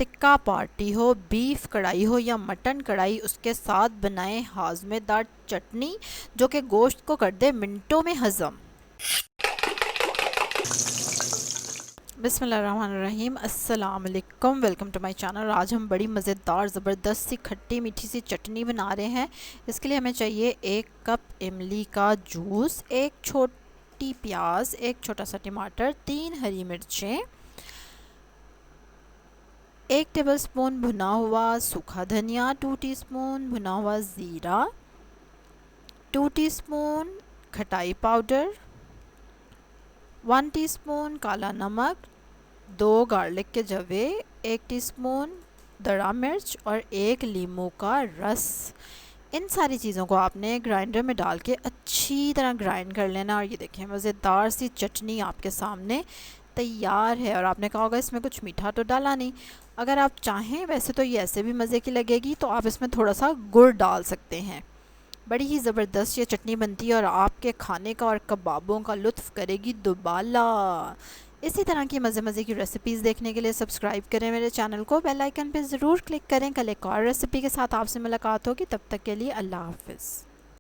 Tikka party हो, beef कढ़ाई हो या मटन कढ़ाई, उसके साथ बनाएं हाजमेदार चटनी जो कि गोश्त को कर दे मिनटों में हज़म। बिस्मिल्लाहिर्रहमानिर्रहीम, अस्सलाम वालेकुम, वेलकम टू माय चैनल। आज हम बड़ी मज़ेदार ज़बरदस्त सी खट्टी मीठी सी चटनी बना रहे हैं। इसके लिए हमें चाहिए 1 कप इमली का जूस, 1 छोटी प्याज, 1 छोटा सा टमाटर, 3 हरी मिर्चें, 1 टेबलस्पून भुना हुआ सूखा धनिया, 2 टीस्पून भुना हुआ ज़ीरा, 2 टीस्पून खटाई पाउडर, 1 टीस्पून काला नमक, 2 गार्लिक के जवे, 1 टीस्पून दड़ा मिर्च और 1 लीमू का रस। इन सारी चीज़ों को आपने ग्राइंडर में डाल के अच्छी तरह ग्राइंड कर लेना। और ये देखें, मज़ेदार सी चटनी आपके सामने तैयार है। और आपने कहा होगा इसमें कुछ मीठा तो डाला नहीं। अगर आप चाहें, वैसे तो ये ऐसे भी मज़े की लगेगी, तो आप इसमें थोड़ा सा गुड़ डाल सकते हैं। बड़ी ही ज़बरदस्त ये चटनी बनती है और आपके खाने का और कबाबों का लुत्फ़ करेगी दुबाला। इसी तरह की मज़े मज़े की रेसिपीज़ देखने के लिए सब्सक्राइब करें मेरे चैनल को, बेल आइकन पे ज़रूर क्लिक करें। कल एक और रेसिपी के साथ आपसे मुलाकात होगी, तब तक के लिए अल्लाह हाफ़िज़।